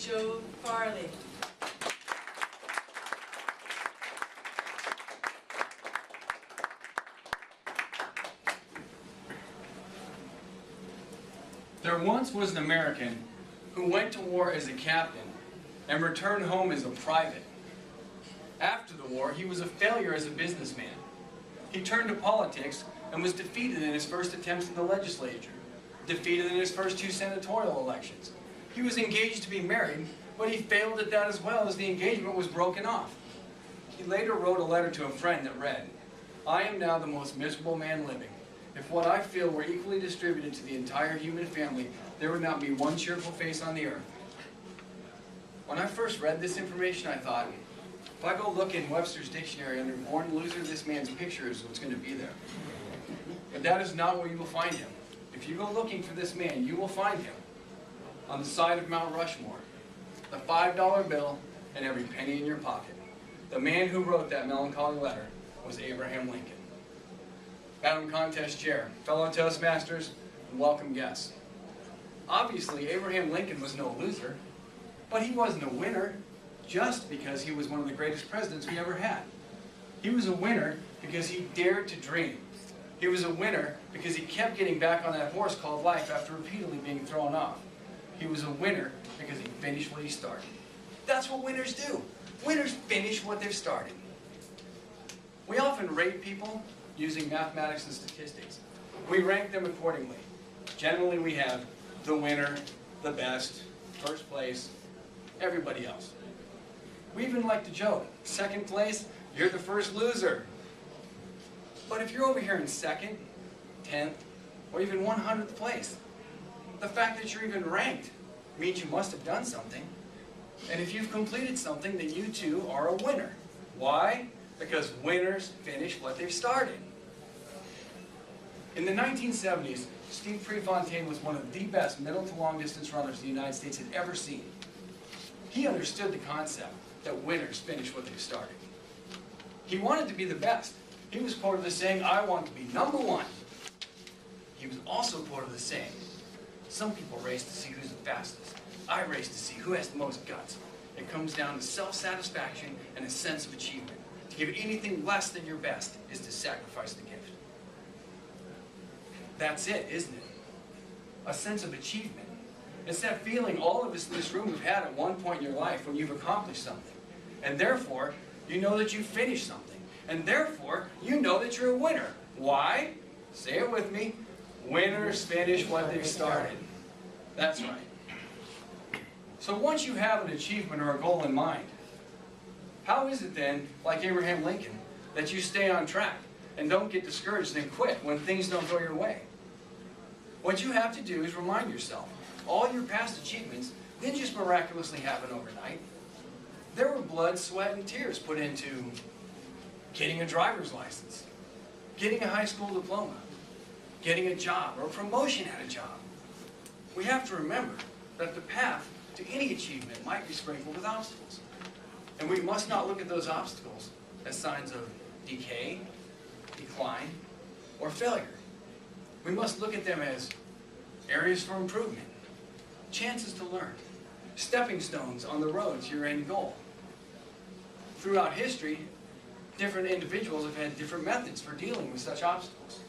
Joe Farley. There once was an American who went to war as a captain and returned home as a private. After the war, he was a failure as a businessman. He turned to politics and was defeated in his first attempts in the legislature, defeated in his first 2 senatorial elections. He was engaged to be married, but he failed at that as well as the engagement was broken off. He later wrote a letter to a friend that read, "I am now the most miserable man living. If what I feel were equally distributed to the entire human family, there would not be one cheerful face on the earth." When I first read this information, I thought, if I go look in Webster's dictionary under born loser, this man's picture is what's going to be there. But that is not where you will find him. If you go looking for this man, you will find him on the side of Mount Rushmore, the $5 bill and every penny in your pocket. The man who wrote that melancholy letter was Abraham Lincoln. Madam Contest Chair, fellow Toastmasters, and welcome guests. Obviously, Abraham Lincoln was no loser, but he wasn't a winner just because he was one of the greatest presidents we ever had. He was a winner because he dared to dream. He was a winner because he kept getting back on that horse called life after repeatedly being thrown off. He was a winner because he finished what he started. That's what winners do. Winners finish what they've started. We often rate people using mathematics and statistics. We rank them accordingly. Generally, we have the winner, the best, first place, everybody else. We even like to joke, second place, you're the first loser. But if you're over here in second, 10th, or even 100th place, the fact that you're even ranked means you must have done something. And if you've completed something, then you too are a winner. Why? Because winners finish what they've started. In the 1970s, Steve Prefontaine was one of the best middle to long distance runners the United States had ever seen. He understood the concept that winners finish what they've started. He wanted to be the best. He was quoted as saying, "I want to be number one." He was also quoted as saying, "Some people race to see who's the fastest. I race to see who has the most guts." It comes down to self-satisfaction and a sense of achievement. To give anything less than your best is to sacrifice the gift. That's it, isn't it? A sense of achievement. It's that feeling all of us in this room have had at one point in your life when you've accomplished something. And therefore, you know that you finished something. And therefore, you know that you're a winner. Why? Say it with me. Winners finish what they've started. That's right. So once you have an achievement or a goal in mind, how is it then, like Abraham Lincoln, that you stay on track and don't get discouraged and quit when things don't go your way? What you have to do is remind yourself, all your past achievements didn't just miraculously happen overnight. There were blood, sweat, and tears put into getting a driver's license, getting a high school diploma, getting a job or a promotion at a job. We have to remember that the path to any achievement might be sprinkled with obstacles. And we must not look at those obstacles as signs of decay, decline, or failure. We must look at them as areas for improvement, chances to learn, stepping stones on the road to your end goal. Throughout history, different individuals have had different methods for dealing with such obstacles.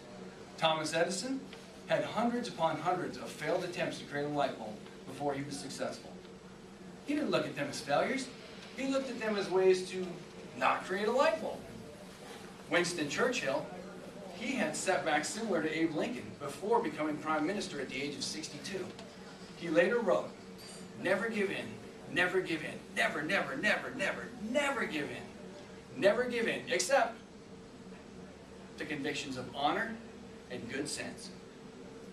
Thomas Edison had hundreds upon hundreds of failed attempts to create a light bulb before he was successful. He didn't look at them as failures. He looked at them as ways to not create a light bulb. Winston Churchill, he had setbacks similar to Abe Lincoln before becoming prime minister at the age of 62. He later wrote, "Never give in, never give in, never, never, never, never, never give in. Never give in, except to convictions of honor and good sense.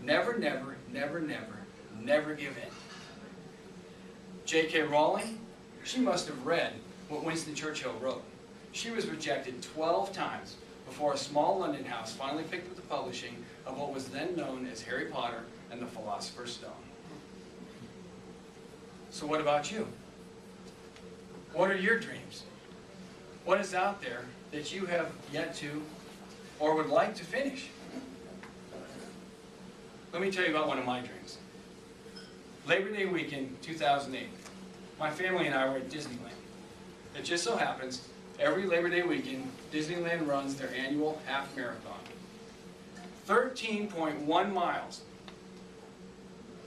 Never, never, never, never, never give in." J.K. Rowling, she must have read what Winston Churchill wrote. She was rejected 12 times before a small London house finally picked up the publishing of what was then known as Harry Potter and the Philosopher's Stone. So what about you? What are your dreams? What is out there that you have yet to or would like to finish? Let me tell you about one of my dreams. Labor Day weekend, 2008. my family and I were at Disneyland. It just so happens, every Labor Day weekend, Disneyland runs their annual half marathon. 13.1 miles.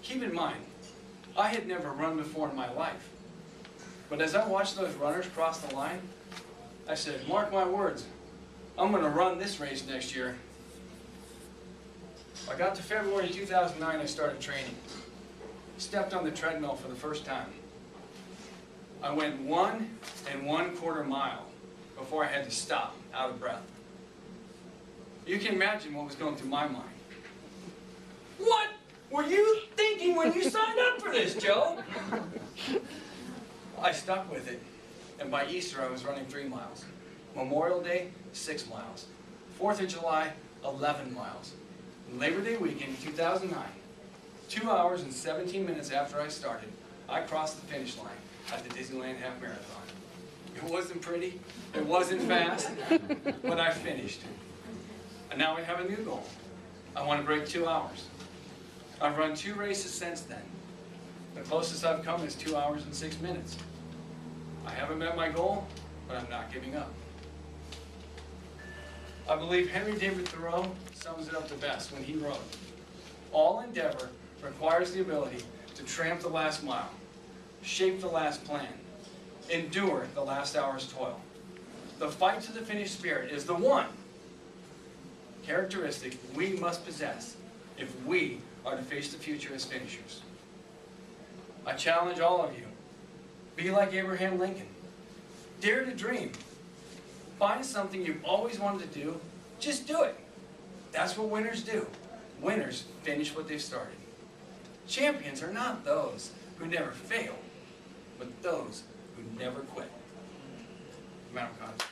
Keep in mind, I had never run before in my life. But as I watched those runners cross the line, I said, mark my words, I'm going to run this race next year. I got to February 2009, I started training. Stepped on the treadmill for the first time. I went 1 1/4 mile before I had to stop, out of breath. You can imagine what was going through my mind. What were you thinking when you signed up for this, Joe? I stuck with it, and by Easter I was running 3 miles. Memorial Day, 6 miles. 4th of July, 11 miles. Labor Day weekend, 2009, 2 hours and 17 minutes after I started, I crossed the finish line at the Disneyland Half Marathon. It wasn't pretty, it wasn't fast, but I finished. And now I have a new goal. I want to break 2 hours. I've run 2 races since then. The closest I've come is 2 hours and 6 minutes. I haven't met my goal, but I'm not giving up. I believe Henry David Thoreau sums it up the best when he wrote, all endeavor requires the ability to tramp the last mile, shape the last plan, endure the last hour's toil. The fight to the finish spirit is the one characteristic we must possess if we are to face the future as finishers. I challenge all of you, be like Abraham Lincoln. Dare to dream. Find something you've always wanted to do, just do it. That's what winners do. Winners finish what they've started. Champions are not those who never fail, but those who never quit. Madam Consul.